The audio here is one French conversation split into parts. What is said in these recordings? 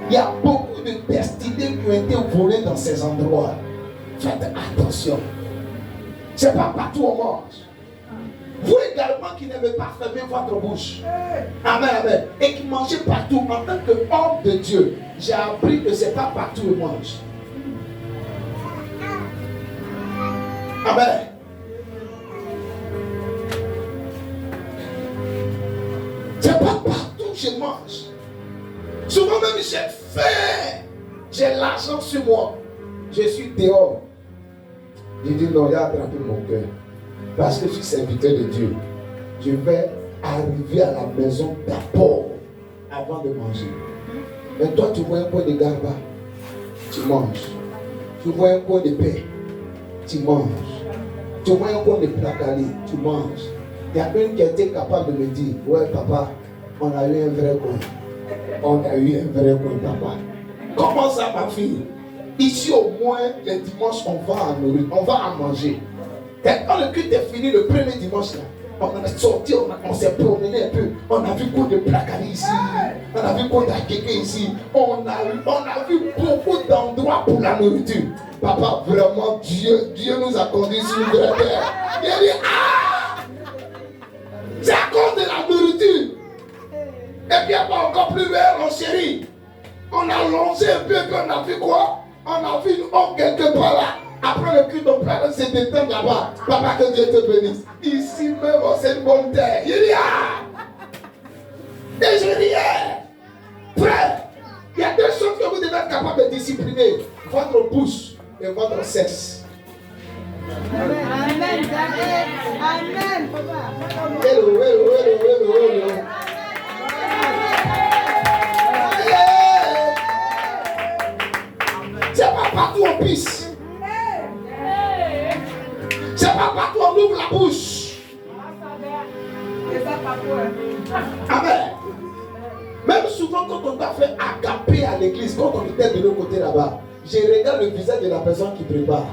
Il y a beaucoup de destinées qui ont été volées dans ces endroits. Faites attention. C'est pas partout on mange. Vous également qui n'aimez pas fermer votre bouche. Amen, amen. Et qui mangez partout en tant qu'homme de Dieu. J'ai appris que c'est pas partout on mange. Amen. C'est pas partout que je mange. Souvent même j'ai faim. J'ai l'argent sur moi. Je suis dehors. Je dis non, il a attrapé mon cœur. Parce que je suis serviteur de Dieu. Je vais arriver à la maison d'abord avant de manger. Mais toi, tu vois un coin de garba, tu manges. Tu vois un coin de paix, tu manges. Tu vois un coin de placali, tu manges. Il y a une qui était capable de me dire, ouais papa, on a eu un vrai coin. On a eu un vrai coin, papa. Comment ça, ma fille? Ici au moins, les dimanches, on va à nourrir, on va à manger. Quand le culte est fini, le premier dimanche, là, on est sorti, on s'est promené un peu. On a vu quoi de placali ici, on a vu quoi d'akeke ici. On a vu beaucoup d'endroits pour la nourriture. Papa, vraiment, Dieu nous a conduits sur une vraie terre. Il a dit, ah! C'est à cause de la nourriture. Et puis, encore plus vert, mon chéri. On a longé un peu, et puis on a vu quoi? On a vu une eau quelque part là. Après le culte, on prend se détendre là-bas. Papa, que Dieu te bénisse. Ici même, c'est une bonne terre. Il dit, ah! Et je riais. Frère, il y a deux choses que vous devez être capable de discipliner. Votre bouche et votre sexe. Amen. Amen. Amen. Hello, hello, hello, hello, hello. C'est pas partout on pisse. C'est pas partout on ouvre la bouche. Amen. Même souvent quand on doit faire agapé à l'église, quand on était de l'autre côté là-bas, je regarde le visage de la personne qui prépare.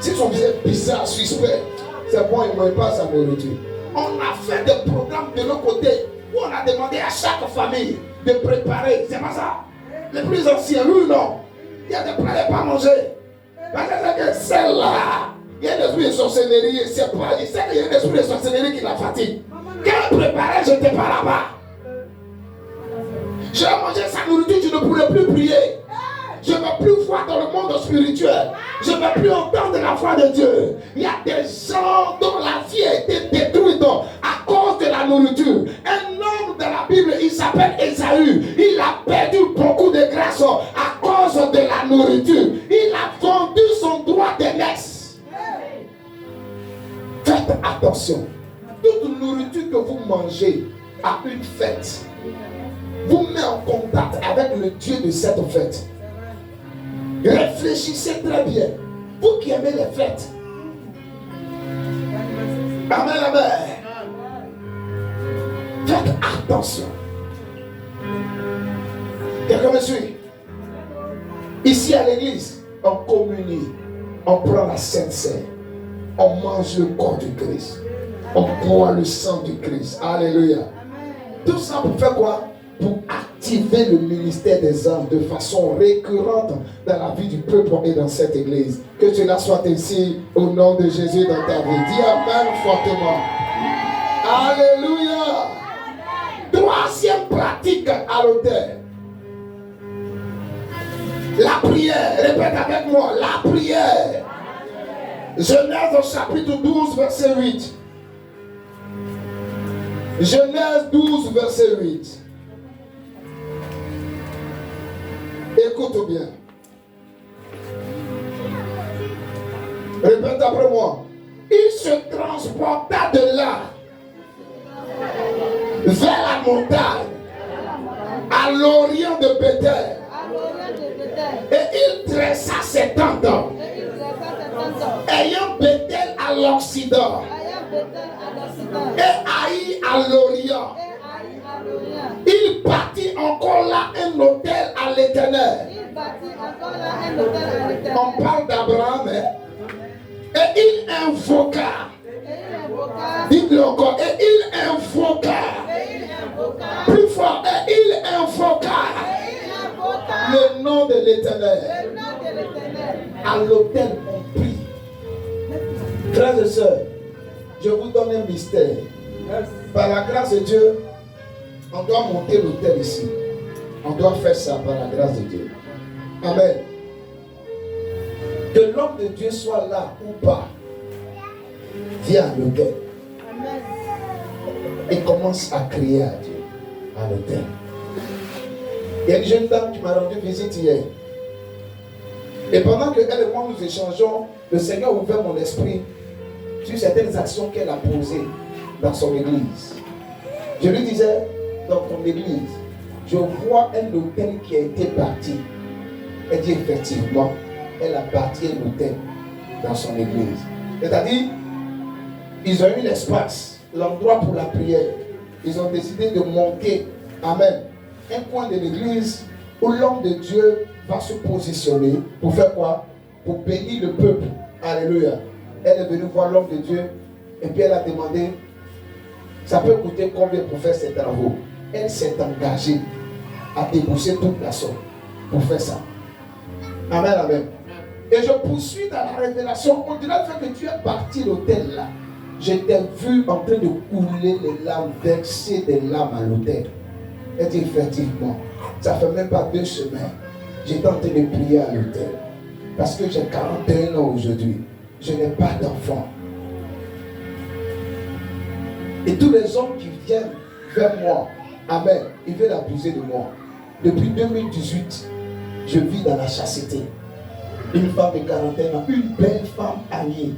Si son visage est bizarre, suspect, c'est bon, il ne mange pas sa nourriture. On a fait des programmes de l'autre côté où on a demandé à chaque famille de préparer. C'est pas ça. Les plus anciens, oui ou non? Il y a des plats à ne pas manger. Parce que celle-là, il y a des esprits de sorcellerie, c'est pas. Il sait qu'il y a des esprits de sorcellerie qui la fatigue. Quand préparait, je n'étais pas là-bas. Je vais manger sa nourriture, je ne pourrais plus prier. Je ne vais plus voir dans le monde spirituel. Je ne vais plus entendre la voix de Dieu. Il y a des gens dont la vie a été détruite à cause de la nourriture. Un homme de la Bible, il s'appelle Ésaü. Il a perdu beaucoup de grâce à cause de la nourriture. Il a vendu son droit d'aînesse. Faites attention. Toute nourriture que vous mangez à une fête vous met en contact avec le Dieu de cette fête. Réfléchissez très bien. Vous qui aimez les fêtes. Amen, amen. Faites attention. Quelqu'un me suit? Ici à l'église, on communie. On prend la Sainte Seine. On mange le corps du Christ. On boit le sang du Christ. Alléluia. Tout ça pour faire quoi? Pour activer le ministère des âmes de façon récurrente dans la vie du peuple et dans cette église. Que cela soit ainsi au nom de Jésus dans ta vie. Dis Amen fortement. Alléluia. Troisième pratique à l'autel. La prière. Répète avec moi. La prière. Genèse au chapitre 12 verset 8. Genèse 12 verset 8. Écoute bien. Répète après moi. Il se transporta de là vers la montagne à l'orient de Bethel. Et il dressa ses tentes ayant Bethel à l'occident et Haï à l'orient. Il bâtit encore là un hôtel à l'Éternel. On parle d'Abraham. Et il invoqua. Dites-le encore. Et il invoqua. Plus fort. Et il invoqua l'Éternel. À l'autel, on prie. Frères et sœurs, je vous donne un mystère. Par la grâce de Dieu, on doit monter l'autel ici. On doit faire ça par la grâce de Dieu. Amen. Que l'homme de Dieu soit là ou pas, viens à l'autel. Et commence à crier à Dieu à l'autel. Il y a une jeune dame qui m'a rendu visite hier. Et pendant que elle et moi nous échangeons, le Seigneur a ouvert mon esprit sur certaines actions qu'elle a posées dans son église. Je lui disais, dans ton église, je vois un hôtel qui a été bâti. Elle dit effectivement, elle a bâti un hôtel dans son église. C'est-à-dire, ils ont eu l'espace, l'endroit pour la prière. Ils ont décidé de monter, amen, un coin de l'église où l'homme de Dieu va se positionner pour faire quoi? Pour bénir le peuple. Alléluia. Elle est venue voir l'homme de Dieu et puis elle a demandé, ça peut coûter combien pour faire ces travaux? Elle s'est engagée à débourser toute la somme pour faire ça. Amen, amen. Et je poursuis dans la révélation. Au-delà du fait que tu es parti l'autel là, je t'ai vu en train de couler les larmes, verser des larmes à l'autel. Elle dit effectivement, ça fait même pas 2 semaines. J'étais en train de prier à l'autel. Parce que j'ai 41 ans aujourd'hui. Je n'ai pas d'enfant. Et tous les hommes qui viennent vers moi, amen, ils veulent abuser de moi. Depuis 2018, je vis dans la chasteté. Une femme de 41 ans, une belle femme alliée.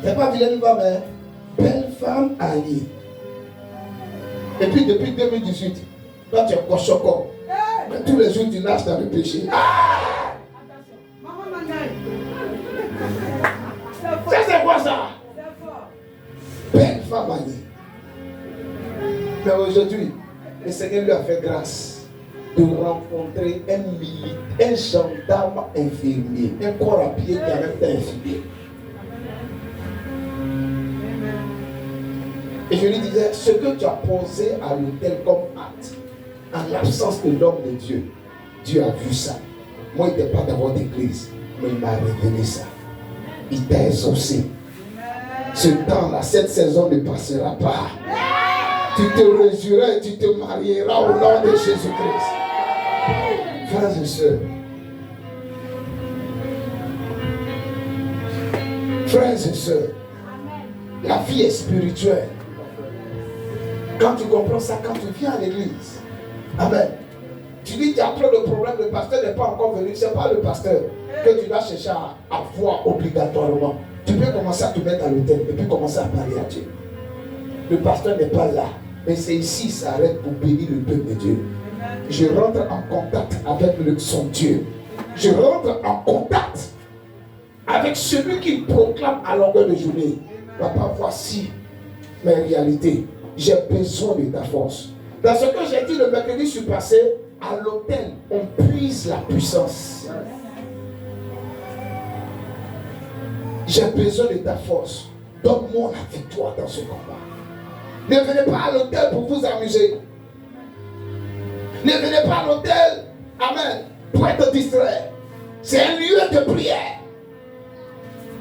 C'est pas vilaine femme, hein? Belle femme alliée. Et puis depuis 2018, toi tu es cochoco. Mais tous les jours tu nages dans le péché. Ah! Ça c'est quoi ça? Belle femme alliée. Mais aujourd'hui, le Seigneur lui a fait grâce de rencontrer un gendarme infirmier, un corps à pied qui a même été infirmier. Et je lui disais, ce que tu as posé à l'autel comme acte, en l'absence de l'homme de Dieu, Dieu a vu ça. Moi, il n'était pas dans votre église, mais il m'a révélé ça. Il t'a exaucé. Ce temps-là, cette saison ne passera pas. Tu te réjouiras et tu te marieras au nom de Jésus-Christ. Frères et sœurs, frères et sœurs, la vie est spirituelle. Quand tu comprends ça, quand tu viens à l'église, amen. Tu dis, tu as trop de problèmes, le pasteur n'est pas encore venu. Ce n'est pas le pasteur que tu dois chercher à voir obligatoirement. Tu peux commencer à te mettre à l'autel et puis commencer à parler à Dieu. Le pasteur n'est pas là, mais c'est ici, ça arrête pour bénir le peuple de Dieu. Je rentre en contact avec son Dieu. Je rentre en contact avec celui qui proclame à longueur de journée. Papa, voici mes réalités. J'ai besoin de ta force. Dans ce que j'ai dit le mercredi surpassé, à l'autel, on puise la puissance. J'ai besoin de ta force. Donne-moi la victoire dans ce combat. Ne venez pas à l'autel pour vous amuser. Ne venez pas à l'autel, amen, pour être distrait. C'est un lieu de prière.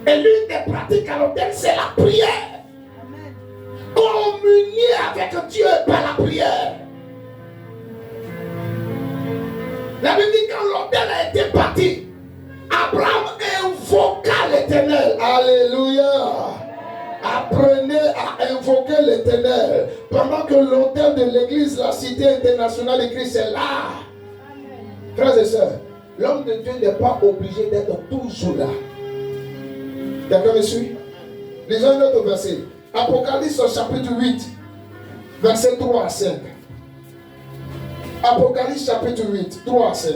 Et l'une des pratiques à l'autel, c'est la prière. Communier avec Dieu par la prière. La Bible dit quand l'autel a été bâti, Abraham invoqua l'Éternel. Alléluia. Apprenez à invoquer l'Éternel pendant que l'autel de l'église, la cité internationale de Christ est là. Frères et sœurs, l'homme de Dieu n'est pas obligé d'être toujours là. Quelqu'un me suit? Lisons un autre verset. Apocalypse au chapitre 8, verset 3 à 5. Apocalypse chapitre 8, 3 à 5.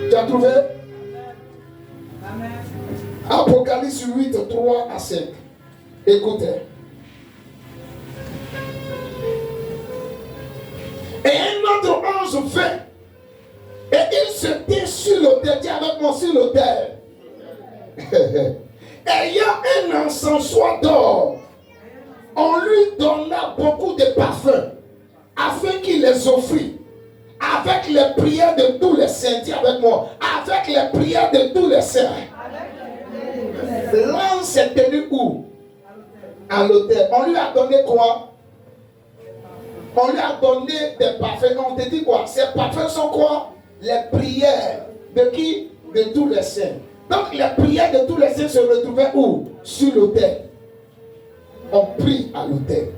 Tu as trouvé? Amen. Apocalypse 8, 3 à 5. Écoutez. Et un autre ange vint. Et il se tient sur l'autel. Dis avec moi sur l'autel. Ayant un encensoir d'or, on lui donna beaucoup de parfums, afin qu'il les offrit avec les prières de tous les saints, dis avec moi, avec les prières de tous les saints. L'ange s'est tenu où? À l'autel. On lui a donné quoi? On lui a donné des parfums. On te dit quoi? Ces parfums sont quoi? Les prières de qui? De tous les saints. Donc les prières de tous les saints se retrouvaient où? Sur l'autel. On prie à l'autel.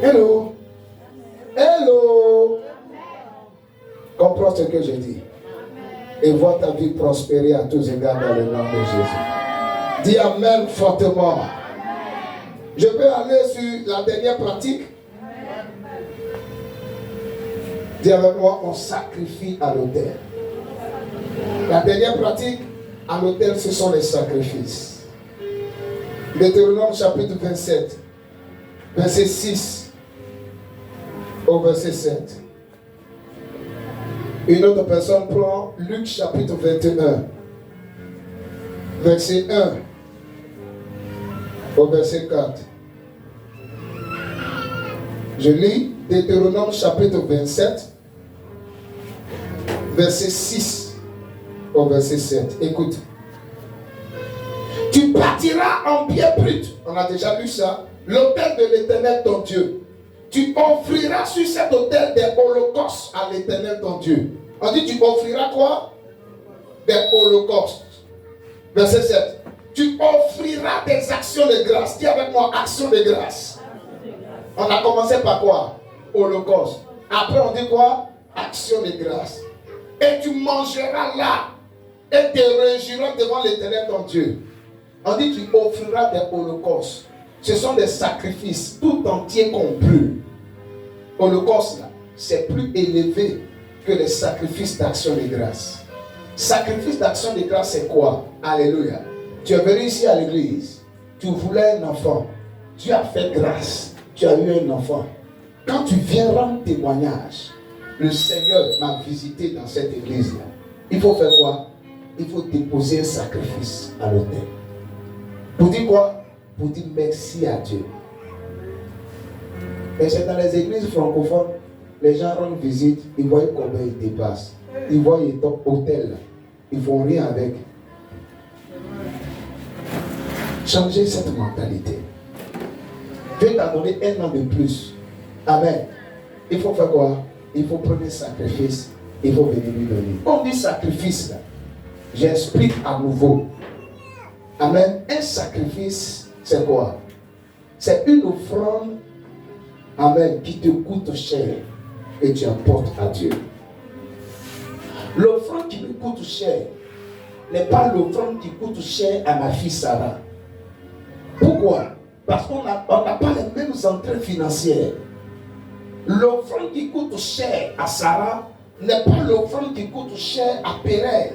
Hello. Hello. Comprends ce que je dis. Et vois ta vie prospérer à tous égards dans le nom de Jésus. Dis Amen fortement. Je peux aller sur la dernière pratique. Dis avec moi, on sacrifie à l'autel. La dernière pratique, à l'autel, ce sont les sacrifices. Deutéronome chapitre 27, verset 6 au verset 7. Une autre personne prend Luc chapitre 21, verset 1 au verset 4. Je lis Deutéronome chapitre 27, verset 6 au verset 7. Écoute. Tu bâtiras en pierre brute, on a déjà lu ça, l'autel de l'Éternel ton Dieu. Tu offriras sur cet autel des holocaustes à l'Éternel ton Dieu. On dit tu offriras quoi? Des holocaustes. Verset 7. Tu offriras des actions de grâce. Dis avec moi, actions de grâce. On a commencé par quoi? Holocauste. Après on dit quoi? Action de grâce. Et tu mangeras là et te réjouiras devant l'Éternel ton Dieu. On dit tu offriras des holocaustes. Ce sont des sacrifices tout entiers qu'on brûle. Holocauste là, c'est plus élevé que les sacrifices d'action de grâce. Sacrifice d'action de grâce c'est quoi? Alléluia. Tu es venu ici à l'église. Tu voulais un enfant. Dieu a fait grâce. Tu as eu un enfant. Quand tu viens rendre témoignage, le Seigneur m'a visité dans cette église là. Il faut faire quoi? Il faut déposer un sacrifice à l'autel. Pour dire quoi? Pour dire merci à Dieu. Et c'est dans les églises francophones, les gens rendent visite, ils voient combien ils dépassent. Ils voient ton hôtel là. Ils ne font rien avec. Changez cette mentalité. Dieu t'a donné un an de plus. Amen. Il faut faire quoi? Il faut prendre un sacrifice. Il faut venir lui donner. On dit sacrifice là. J'explique à nouveau. Amen. Un sacrifice, c'est quoi? C'est une offrande, amen, qui te coûte cher et tu apportes à Dieu. L'offrande qui me coûte cher n'est pas l'offrande qui coûte cher à ma fille Sarah. Pourquoi? Parce qu'on n'a pas les mêmes entrées financières. L'offrande qui coûte cher à Sarah n'est pas l'offrande qui coûte cher à Pérez.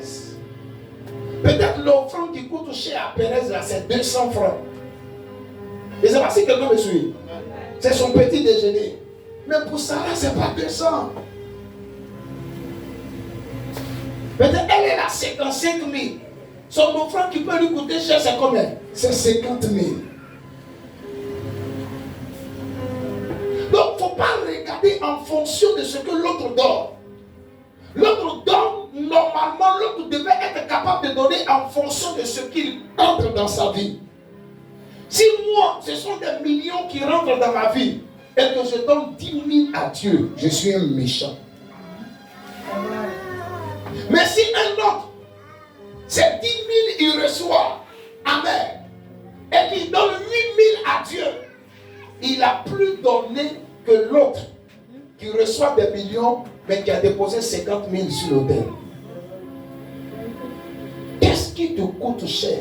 Peut-être l'offrande qui coûte cher à Pérez, là, c'est 200 francs. Et c'est pas si quelqu'un me suit. C'est son petit déjeuner. Mais pour Sarah, c'est pas 200. Peut-être elle est là 55 000. Son offrande qui peut lui coûter cher, c'est combien? C'est 50 000. Donc, il ne faut pas regarder en fonction de ce que l'autre donne. L'autre donne, normalement, l'autre devait être capable de donner en fonction de ce qu'il entre dans sa vie. Si moi, ce sont des millions qui rentrent dans ma vie et que je donne 10 000 à Dieu, je suis un méchant. Mais si un autre, c'est 10 000, il reçoit, amen, et qu'il donne 8 000 à Dieu, il a plus donné que l'autre qui reçoit des millions, mais qui a déposé 50 000 sur l'autel. Qu'est-ce qui te coûte cher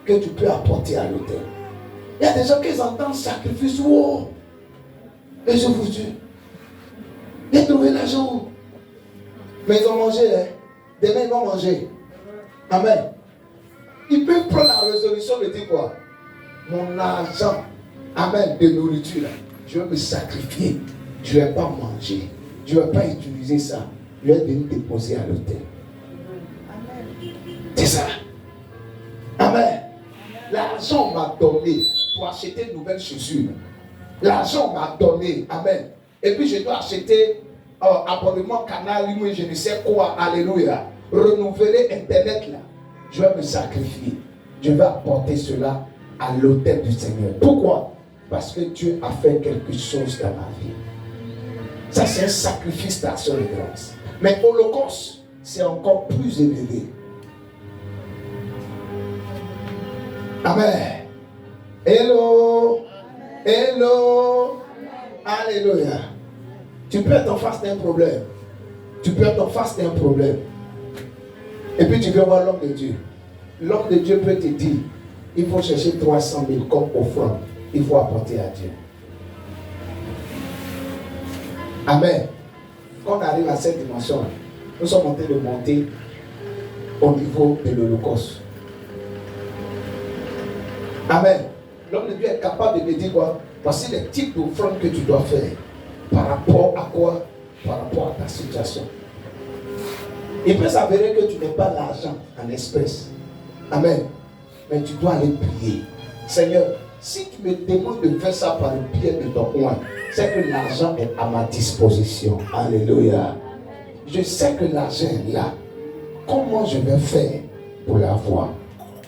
que tu peux apporter à l'autel? Il y a des gens qui entendent sacrifice. Oh, et je vous dis, ils ont trouvé l'argent. Mais ils ont mangé. Hein? Demain, ils vont manger. Amen. Ils peuvent prendre la résolution de dire quoi? Mon argent, amen, de nourriture, je vais me sacrifier. Je ne vais pas manger. Je ne vais pas utiliser ça. Je vais venir déposer à l'autel. C'est ça. Amen. L'argent m'a donné pour acheter de nouvelles chaussures. L'argent m'a donné, amen, Et puis je dois acheter abonnement canal, oui, je ne sais quoi, alléluia. Renouveler Internet là. Je vais me sacrifier. Je vais apporter cela à l'autel du Seigneur. Pourquoi? Parce que Dieu a fait quelque chose dans ma vie. Ça, c'est un sacrifice d'action de grâce. Mais l'Holocauste, c'est encore plus élevé. Amen. Hello. Hello. Alléluia. Tu peux être en face d'un problème. Tu peux être en face d'un problème. Et puis tu viens voir l'homme de Dieu. L'homme de Dieu peut te dire, il faut chercher 300 000 comme offrande. Il faut apporter à Dieu. Amen. Quand on arrive à cette dimension, nous sommes en train de monter au niveau de l'Holocauste. Amen. L'homme de Dieu est capable de me dire quoi? Voici les types d'offrandes que tu dois faire. Par rapport à quoi? Par rapport à ta situation. Il peut s'avérer que tu n'as pas l'argent en espèces. Amen. Mais tu dois aller prier. Seigneur, si tu me demandes de faire ça par le pied de ton coin, c'est que l'argent est à ma disposition. Alléluia. Je sais que l'argent est là. Comment je vais faire pour l'avoir?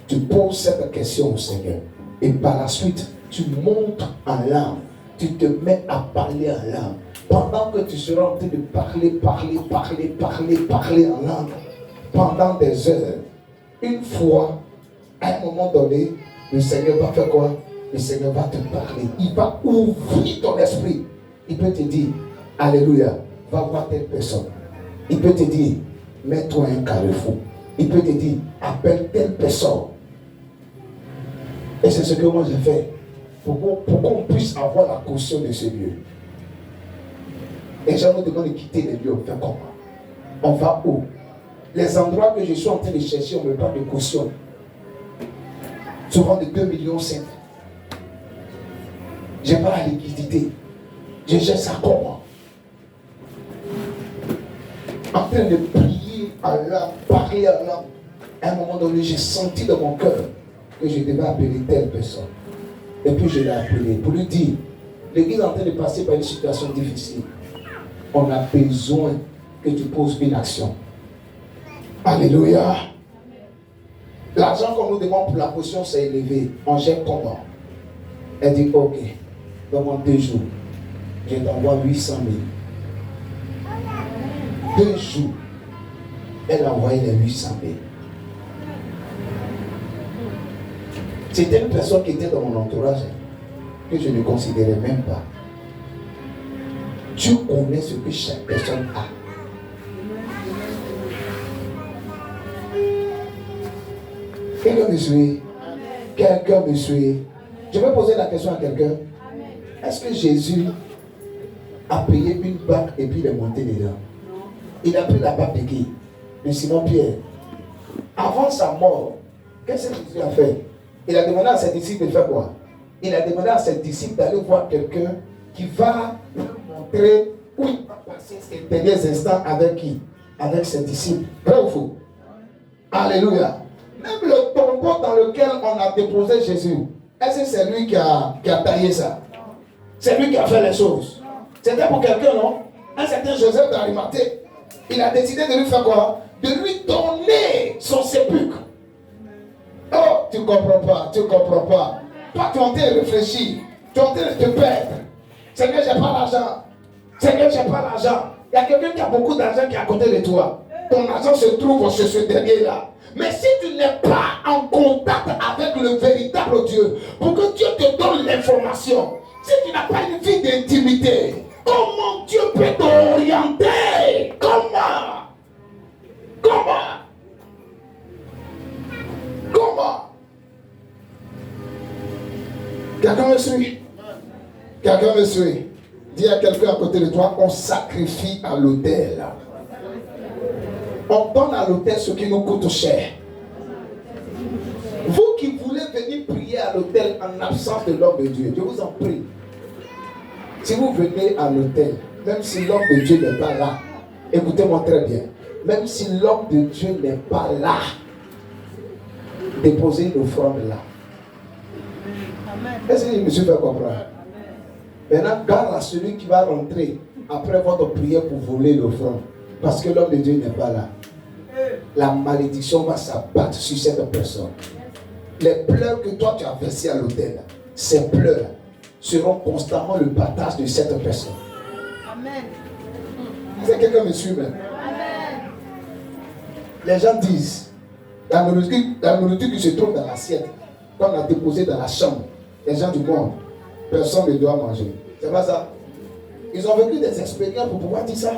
Tu poses cette question au Seigneur. Et par la suite, tu montes en langue. Tu te mets à parler en langue. Pendant que tu seras en train de parler en langue, pendant des heures, une fois, à un moment donné, le Seigneur va faire quoi? Le Seigneur va te parler. Il va ouvrir ton esprit. Il peut te dire, alléluia, va voir telle personne. Il peut te dire, mets-toi un carrefour. Il peut te dire, appelle telle personne. Et c'est ce que moi j'ai fait. Pour qu'on puisse avoir la caution de ce lieu. Les gens nous demandent de quitter les lieux. On fait comment? On va où? Les endroits que je suis en train de chercher, on me parle de caution. Souvent de 2,5 millions. Je n'ai pas la liquidité. Je gère ça comment? En train de prier en langue, parler en langue. À un moment donné, j'ai senti dans mon cœur que je devais appeler telle personne. Et puis je l'ai appelé pour lui dire, l'église est en train de passer par une situation difficile. On a besoin que tu poses une action. Alléluia. L'argent qu'on nous demande pour la potion, c'est élevé. On gère comment? Elle dit, ok, dans 2 jours, je t'envoie 800 000. 2 jours, elle a envoyé les 800 000. C'était une personne qui était dans mon entourage que je ne considérais même pas. Dieu connaît ce que chaque personne a. Quelqu'un me suit? Quelqu'un me suit? Je vais poser la question à quelqu'un. Est-ce que Jésus a payé une barque et puis il est monté dedans? Il a pris la barque de qui? De Simon-Pierre. Avant sa mort, qu'est-ce que Jésus a fait? Il a demandé à ses disciples de faire quoi? Il a demandé à ses disciples d'aller voir quelqu'un qui va leur montrer où il va passer ses derniers instants avec qui? Avec ses disciples. Vrai ou faux? Alléluia. Même le tombeau dans lequel on a déposé Jésus, est-ce que c'est lui qui a taillé ça? C'est lui qui a fait les choses. C'était pour quelqu'un, non? Un certain Joseph d'Arimathée. Il a décidé de lui faire quoi? De lui donner son sépulcre. Oh, tu ne comprends pas, tu ne comprends pas. Toi, tu es en train de réfléchir. Tu es en train de te perdre. Seigneur, je n'ai pas l'argent. Seigneur, je n'ai pas l'argent. Il y a quelqu'un qui a beaucoup d'argent qui est à côté de toi. Ton argent se trouve chez ce dernier-là. Mais si tu n'es pas en contact avec le véritable Dieu, pour que Dieu te donne l'information, si tu n'as pas une vie d'intimité, comment Dieu peut t'orienter? Comment? Quelqu'un me suit? Quelqu'un me suit? Dis à quelqu'un à côté de toi, on sacrifie à l'autel. On donne à l'autel ce qui nous coûte cher. Vous qui voulez venir prier à l'autel en absence de l'homme de Dieu, je vous en prie. Si vous venez à l'autel, même si l'homme de Dieu n'est pas là, écoutez-moi très bien, même si l'homme de Dieu n'est pas là, déposez une offrande là. Est-ce que je me suis fait comprendre? Maintenant, garde à celui qui va rentrer après votre prière pour voler l'offrande, parce que l'homme de Dieu n'est pas là, la malédiction va s'abattre sur cette personne. Les pleurs que toi tu as versés à l'autel, ces pleurs seront constamment le partage de cette personne. Amen. Est-ce que quelqu'un me suit même? Amen. Les gens disent, la nourriture qui se trouve dans l'assiette, qu'on a déposée dans la chambre, les gens du monde, personne ne doit manger. C'est pas ça. Ils ont vécu des expériences pour pouvoir dire ça.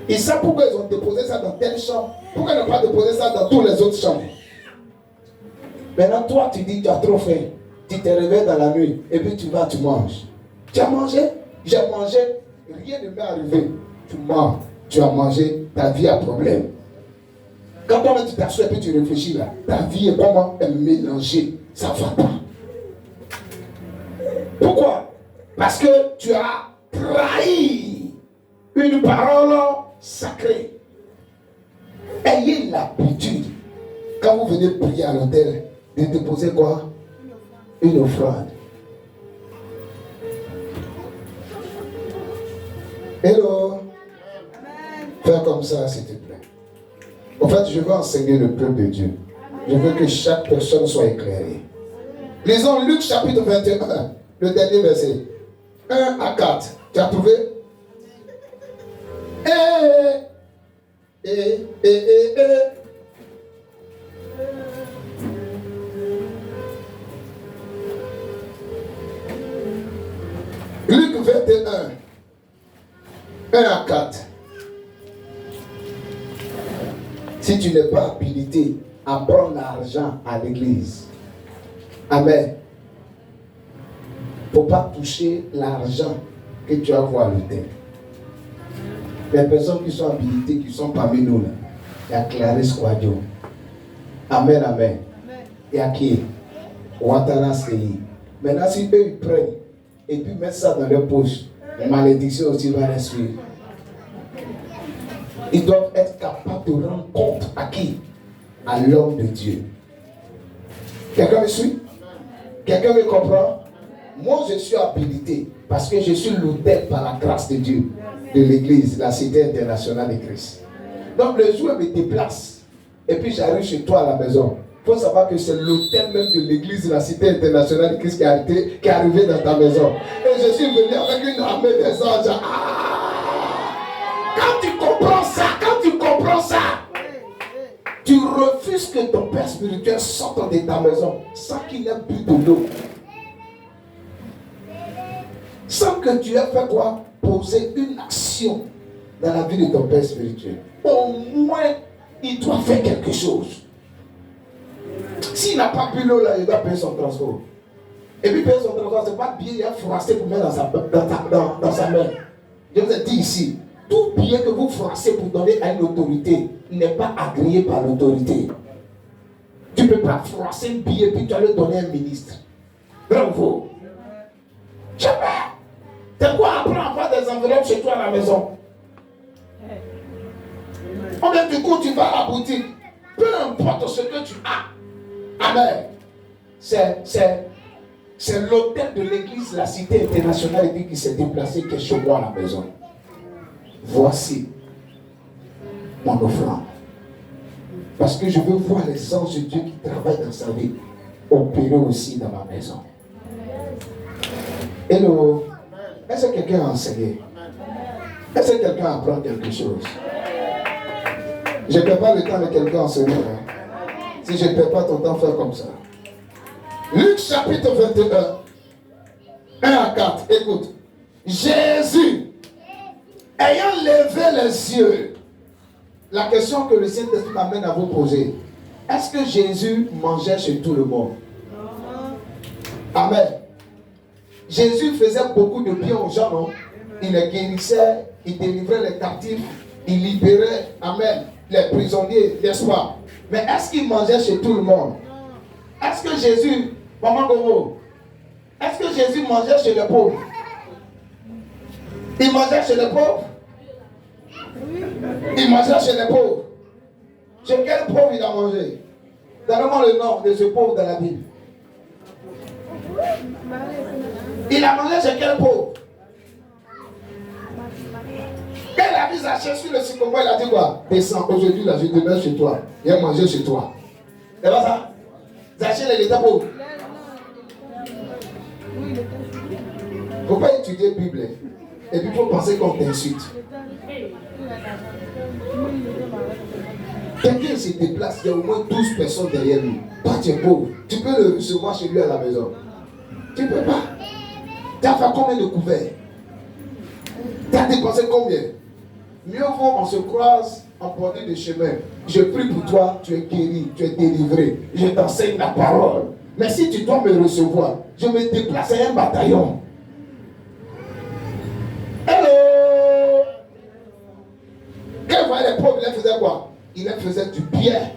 Ils savent pourquoi ils ont déposé ça dans telle chambre. Pourquoi ils n'ont pas déposé ça dans toutes les autres chambres? Maintenant, toi, tu dis, tu as trop faim. Tu te réveilles dans la nuit et puis tu vas, tu manges. Tu as mangé? J'ai mangé. Rien ne m'est arrivé. Tu manges. Tu as mangé. Ta vie a problème. Quand toi, tu t'assois et puis tu réfléchis là, ta vie est comment? Elle est mélangée. Ça ne va pas. Pourquoi? Parce que tu as trahi une parole sacrée. Ayez l'habitude, quand vous venez prier à l'autel, de déposer quoi? Une offrande. Hello. Fais comme ça, s'il te plaît. En fait, je veux enseigner le peuple de Dieu. Je veux que chaque personne soit éclairée. Lisons Luc chapitre 21, le dernier verset. 1 à 4. Tu as trouvé? Luc 21, 1 à 4. Si tu n'es pas habilité à prendre l'argent à l'église, amen. Il ne faut pas toucher l'argent que tu as voir à l'autel. Les personnes qui sont habilitées, qui sont parmi nous, là, il y a Clarisse Kouadio. Amen, amen. Il y a qui? Ouattara Seyi. Maintenant, si eux ils prennent et puis mettent ça dans leur poche, la malédiction aussi va les suivre. Ils doivent être capables de rendre compte à qui? À l'homme de Dieu. Quelqu'un me suit? Quelqu'un me comprend? Moi, je suis habilité parce que je suis l'autel par la grâce de Dieu de l'église, la Cité internationale de Christ. Donc, le jour où je me déplace et puis j'arrive chez toi à la maison, il faut savoir que c'est l'autel même de l'église, la Cité internationale de Christ qui est arrivé dans ta maison. Et je suis venu avec une armée des anges. Quand tu comprends ça, tu refuses que ton père spirituel sorte de ta maison sans qu'il ait bu de l'eau. Sans que tu aies fait quoi? Poser une action dans la vie de ton père spirituel. Au moins, il doit faire quelque chose. S'il n'a pas bu l'eau là, il doit payer son transport. Et puis payer son transport, c'est pas bien, il a froissé pour mettre dans sa main. Je vous ai dit ici, tout bien que vous froissez pour donner à une autorité n'est pas agréé par l'autorité. Tu ne peux pas froisser un billet puis tu vas le donner à un ministre. Bravo. Jamais. C'est quoi apprendre à avoir des enveloppes chez toi à la maison? Ou bien du coup tu vas à la boutique. Peu importe ce que tu as. Amen. C'est l'hôtel de l'église, la Cité internationale qui s'est déplacé qui est chez moi à la maison. Voici mon offrande. Parce que je veux voir les anges de Dieu qui travaillent dans sa vie opérer aussi dans ma maison. Hello. Est-ce que quelqu'un a enseigné? Est-ce que quelqu'un apprend quelque chose? Je ne perds pas le temps de quelqu'un enseigner. Si je ne perds pas ton temps, faire comme ça. Luc chapitre 21, 1 à 4. Écoute. Jésus, ayant levé les yeux, la question que le Saint-Esprit m'amène à vous poser. Est-ce que Jésus mangeait chez tout le monde? Amen. Jésus faisait beaucoup de bien aux gens, non? Il les guérissait, il délivrait les captifs, il libérait, amen, les prisonniers, n'est-ce pas? Mais est-ce qu'il mangeait chez tout le monde? Est-ce que Jésus, Maman Gogo, est-ce que Jésus mangeait chez les pauvres? Il mangeait chez les pauvres? Il mangeait chez les pauvres. Chez quel pauvre il a mangé? Donnez-moi le nom de ce pauvre dans la Bible. Il a mangé chez quel pauvre? Quand il a vu Zachée sur le sycomore, il a dit quoi? Descends, aujourd'hui là, je demeure chez toi. Il a mangé chez toi. C'est pas ça? Zachée, il était pauvre. Il ne faut pas étudier la Bible. Et puis il faut penser qu'on t'insulte. Quelqu'un se déplace, il y a au moins 12 personnes derrière lui. Toi, tu es pauvre. Tu peux le recevoir chez lui à la maison. Tu ne peux pas. Tu as fait combien de couverts? Tu as dépensé combien? Mieux vaut on se croise en bordure de chemin. Je prie pour toi, tu es guéri, tu es délivré. Je t'enseigne la parole. Mais si tu dois me recevoir, je me déplace à un bataillon. Hello! Quand il voyait les pauvres, il faisait quoi? Il leur faisait du bien.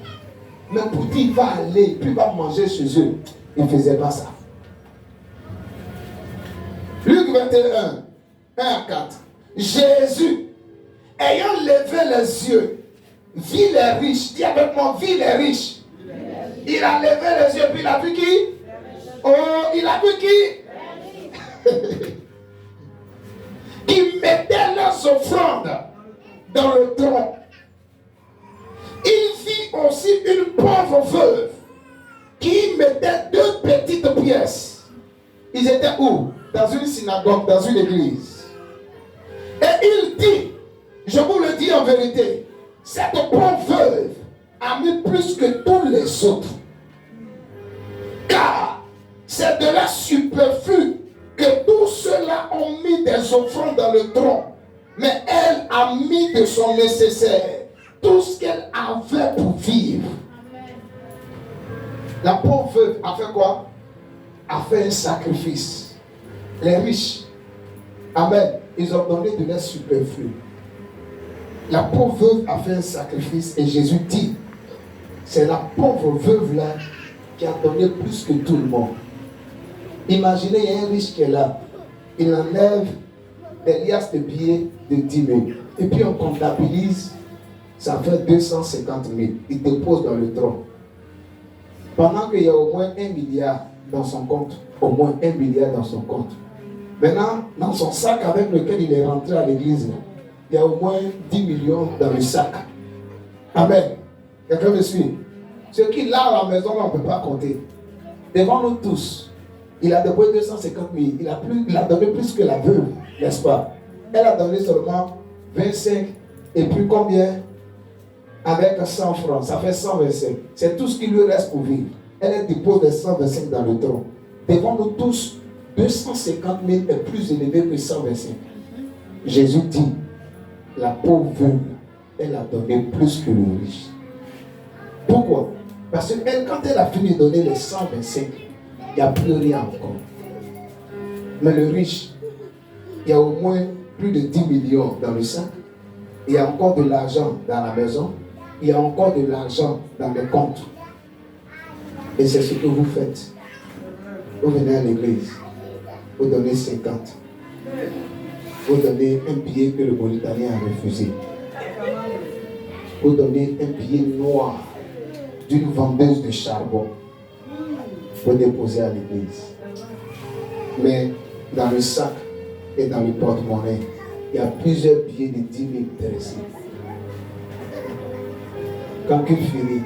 Mais pour dire il va aller, puis il va manger chez eux, il ne faisait pas ça. Luc 21, 1 à 4. Jésus, ayant levé les yeux, vit les riches. Dis avec moi, vit les riches. Il a levé les yeux, puis il a vu qui? Oh, il a vu qui? Qui mettaient leurs offrandes dans le tronc. Il vit aussi une pauvre veuve qui mettait 2 petites pièces. Ils étaient où? Dans une synagogue, dans une église. Et il dit, je vous le dis en vérité, cette pauvre veuve a mis plus que tous les autres. Car c'est de la superflu que tous ceux-là ont mis des offrandes dans le tronc. Mais elle a mis de son nécessaire tout ce qu'elle avait pour vivre. Amen. La pauvre veuve a fait quoi? A fait un sacrifice. Les riches, amen, ils ont donné de leur superflu. La pauvre veuve a fait un sacrifice et Jésus dit, c'est la pauvre veuve là qui a donné plus que tout le monde. Imaginez, il y a un riche qui est là. Il enlève des liasses de billets de 10 000. Et puis on comptabilise, ça fait 250 000. Il dépose dans le tronc. Pendant qu'il y a au moins 1 milliard dans son compte. Au moins 1 milliard dans son compte. Maintenant, dans son sac avec lequel il est rentré à l'église, il y a au moins 10 millions dans le sac. Amen. Quelqu'un me suit? Ce qu'il a à la maison, on ne peut pas compter. Devant nous tous, il a déposé 250 000. Il a donné plus que la veuve, n'est-ce pas? Elle a donné seulement 25. Et puis combien? Avec 100 francs, ça fait 125. C'est tout ce qui lui reste pour vivre. Elle dépose les 125 dans le tronc. Devant nous tous, 250 000 est plus élevé que 125. Jésus dit, la pauvre veuve, elle a donné plus que le riche. Pourquoi? Parce qu'elle, quand elle a fini de donner les 125, il n'y a plus rien encore. Mais le riche, il y a au moins plus de 10 millions dans le sac. Il y a encore de l'argent dans la maison. Il y a encore de l'argent dans les comptes. Et c'est ce que vous faites. Vous venez à l'église. Vous donnez 50. Vous donnez un billet que le Mauritanien a refusé. Vous donnez un billet noir d'une vendeuse de charbon. Vous déposez à l'église. Mais dans le sac et dans le porte-monnaie, il y a plusieurs billets de 10 000 intéressés. Quand il finit,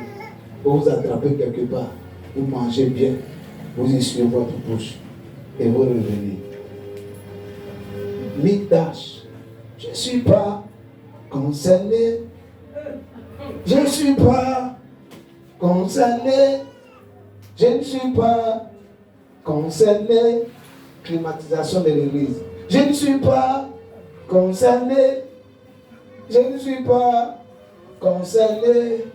vous vous attrapez quelque part, vous mangez bien, vous essuyez votre bouche et vous revenez. Mikdash, je ne suis pas concerné. Je ne suis pas concerné. Je ne suis pas concerné. Climatisation de l'église. Je ne suis pas concerné. Je ne suis pas concerné.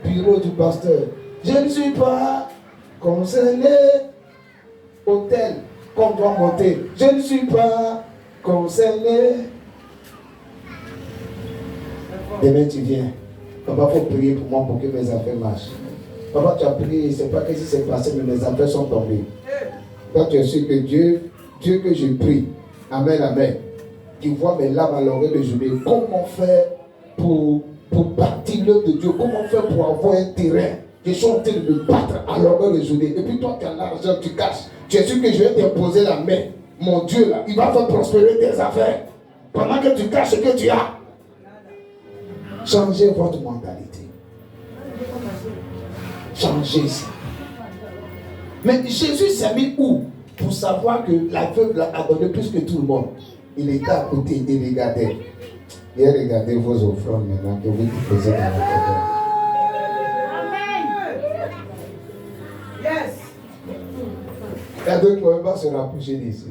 Bureau du pasteur. Je ne suis pas concerné. Hôtel qu'on doit monter. Je ne suis pas concerné. Demain tu viens. Papa, il faut prier pour moi pour que mes affaires marchent. Papa, tu as prié, c'est pas que si c'est passé, mais mes affaires sont tombées. Toi, tu es sûr que Dieu que je prie, amen, amen, qui voit mes larmes à l'oreille de journée, comment faire pour bâtir l'œuvre de Dieu, comment faire pour avoir un terrain. Je suis en train de me battre à l'oreille de journée. Et puis toi, tu as l'argent, tu caches. Tu es sûr que je vais t'imposer la main. Mon Dieu, là, il va faire prospérer tes affaires. pendant que tu caches ce que tu as. Changez votre mentalité. Changez ça. Mais Jésus s'est mis où? Pour savoir que la veuve a donné plus que tout le monde. Il était à côté, il regardait. Il regardait vos offrandes maintenant que vous déposez dans la terre. Yes. Il y a d'autres qui ne peuvent pas se rapprocher d'ici.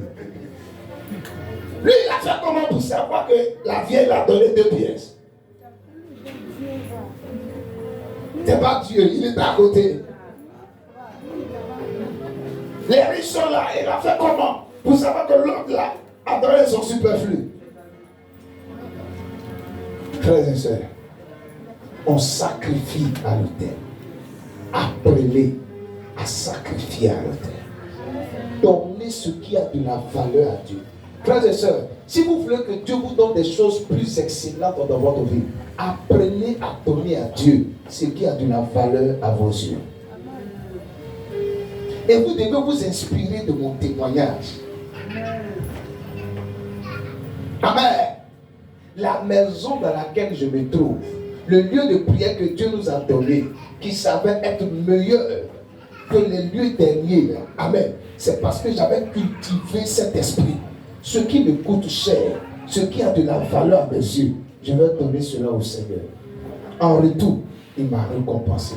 Lui, il a fait comment pour savoir que la vieille a donné 2 pièces? C'est pas Dieu, il est à côté. Les riches sont là, il a fait comment pour savoir que l'autre là a donné son superflu? Frères et sœurs, on sacrifie à l'autel. Appelez à sacrifier à l'autel. Donnez ce qui a de la valeur à Dieu. Frères et sœurs, si vous voulez que Dieu vous donne des choses plus excellentes dans votre vie, apprenez à donner à Dieu ce qui a de la valeur à vos yeux. Et vous devez vous inspirer de mon témoignage. Amen. La maison dans laquelle je me trouve, le lieu de prière que Dieu nous a donné, qui savait être meilleur que les lieux derniers. Amen. C'est parce que j'avais cultivé cet esprit. Ce qui me coûte cher, ce qui a de la valeur à mes yeux, je vais donner cela au Seigneur. En retour, il m'a récompensé.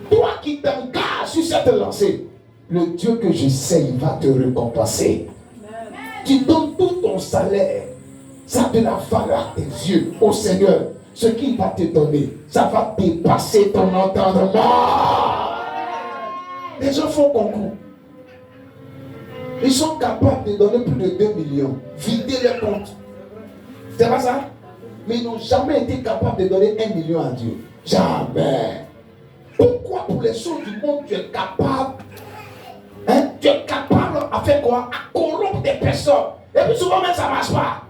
Toi qui t'engages sur cette lancée, le Dieu que je sais, il va te récompenser. Tu donnes tout ton salaire, ça a de la valeur à tes yeux au Seigneur. Ce qu'il va te donner, ça va dépasser ton entendement. Les gens font concours. Ils sont capables de donner plus de 2 millions, vider les comptes. C'est pas ça? Mais ils n'ont jamais été capables de donner 1 million à Dieu. Jamais. Pourquoi pour les choses du monde tu es capable? Tu es capable à faire quoi? À corrompre des personnes. Et puis souvent même ça ne marche pas.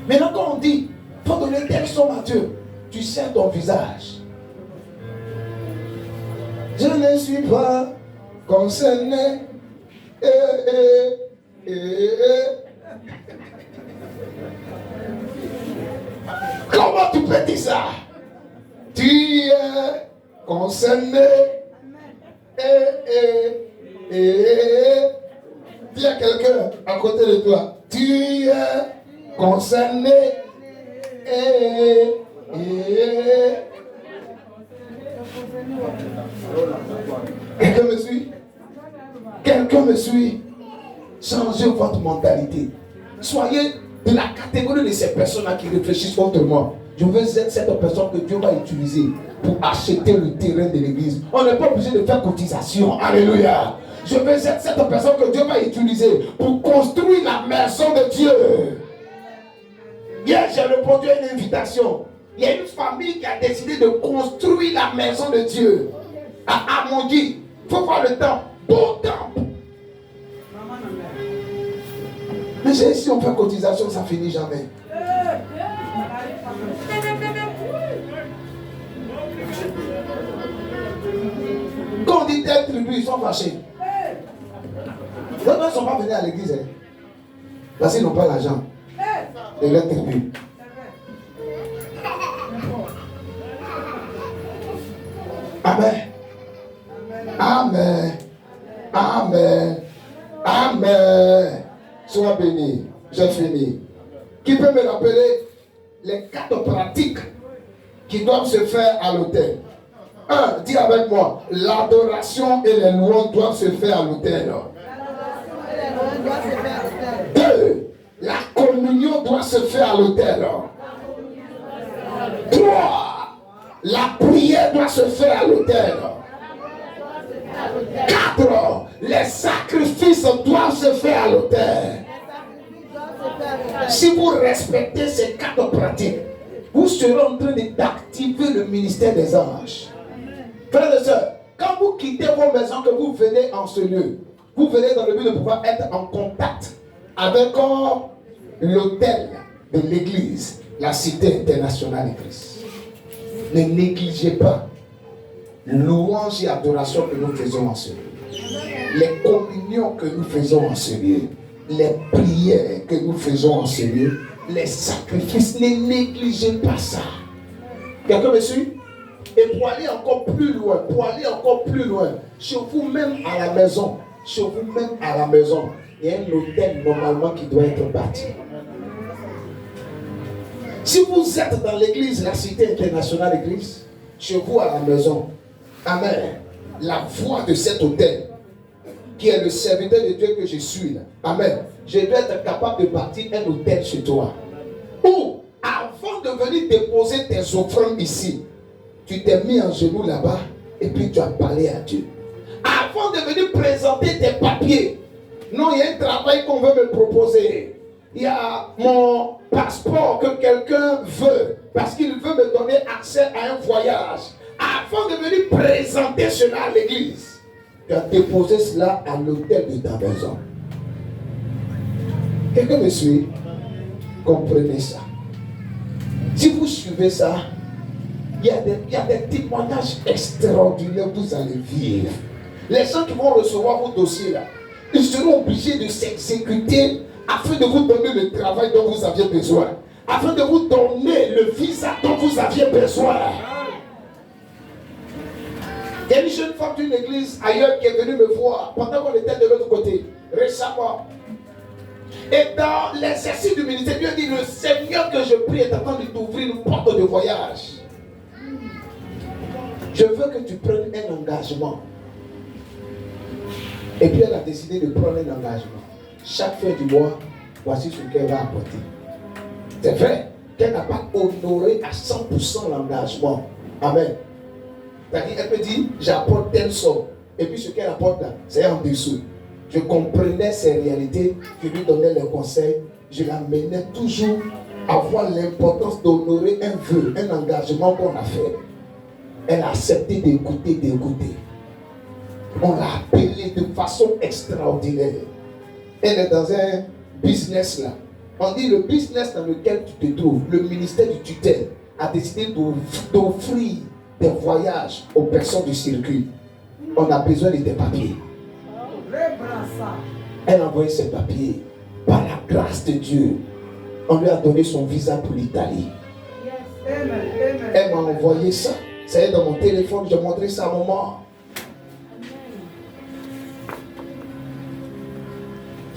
Maintenant quand on dit, il faut donner telle somme à Dieu, tu sais ton visage. Je ne suis pas concerné. Comment tu peux dire ça? Tu es concerné. Dis à quelqu'un à côté de toi. Tu es concerné. Quelqu'un me suit? Quelqu'un me suit? Changez votre mentalité. Soyez de la catégorie de ces personnes-là qui réfléchissent autrement. Je veux être cette personne que Dieu va utiliser pour acheter le terrain de l'église. On n'est pas obligé de faire cotisation. Alléluia. Je veux être cette personne que Dieu va utiliser pour construire la maison de Dieu. Hier, j'ai répondu à une invitation. Il y a une famille qui a décidé de construire la maison de Dieu à Amondi. Il faut voir le temps. Beau temps. Mais si on fait cotisation, ça finit jamais. Quand on dit telle tribu, ils sont fâchés. Les gens ne sont pas venus à l'église. Parce qu'ils n'ont pas l'argent de leur tribu. Amen. Amen. Amen. Amen. Sois béni. J'ai fini. Qui peut me rappeler les 4 pratiques qui doivent se faire à l'autel? 1. Dis avec moi. L'adoration et les louanges doivent se faire à l'autel. 2. La communion doit se faire à l'autel. 3. La prière doit se faire à l'autel. 4. Les sacrifices doivent se faire à l'autel. Si vous respectez ces 4 pratiques, vous serez en train d'activer le ministère des anges. Frères et sœurs, quand vous quittez vos maisons, que vous venez en ce lieu, vous venez dans le but de pouvoir être en contact avec l'autel de l'église, la Cité internationale de Christ. Ne négligez pas louange et adoration que nous faisons en ce lieu. Les communions que nous faisons en ce lieu. les prières que nous faisons en ce lieu, les sacrifices, ne négligez pas ça. Quelqu'un me suit? Et pour aller encore plus loin, chez vous-même à la maison, il y a un hôtel normalement qui doit être bâti. Si vous êtes dans l'église, la Cité Internationale Église, chez vous à la maison, amen, la voix de cet hôtel, qui est le serviteur de Dieu que je suis là, amen, je dois être capable de bâtir un hôtel chez toi. Ou, avant de venir déposer tes offrandes ici, tu t'es mis en genoux là-bas et puis tu as parlé à Dieu. Avant de venir présenter tes papiers, non, il y a un travail qu'on veut me proposer. Il y a mon passeport que quelqu'un veut parce qu'il veut me donner accès à un voyage. Avant de venir présenter cela à l'église, tu as déposé cela à l'hôtel de ta maison. Quelqu'un me suit? Comprenez ça. Si vous suivez ça, il y a des témoignages extraordinaires que vous allez vivre. Les gens qui vont recevoir vos dossiers là, ils seront obligés de s'exécuter afin de vous donner le travail dont vous aviez besoin, afin de vous donner le visa dont vous aviez besoin. Il y a une jeune femme d'une église ailleurs qui est venue me voir pendant qu'on était de l'autre côté, récemment. Et dans l'exercice du ministère, Dieu a dit, le Seigneur que je prie est en train de t'ouvrir une porte de voyage. Je veux que tu prennes un engagement. Et puis elle a décidé de prendre un engagement. Chaque fin du mois, voici ce qu'elle va apporter. C'est vrai qu'elle n'a pas honoré à 100% l'engagement. Amen. C'est-à-dire, elle peut dire, j'apporte telle somme. Et puis ce qu'elle apporte là, c'est en dessous. Je comprenais ces réalités, je lui donnais les conseils, je l'amenais toujours à voir l'importance d'honorer un vœu, un engagement qu'on a fait. Elle a accepté d'écouter. On l'a appelée de façon extraordinaire. Elle est dans un business là. On dit le business dans lequel tu te trouves, le ministère du tutelle a décidé d'offrir des voyages aux personnes du circuit. On a besoin de tes papiers. Elle a envoyé ses papiers. Par la grâce de Dieu, on lui a donné son visa pour l'Italie. Elle m'a envoyé ça. C'est dans mon téléphone, je montrais ça à maman.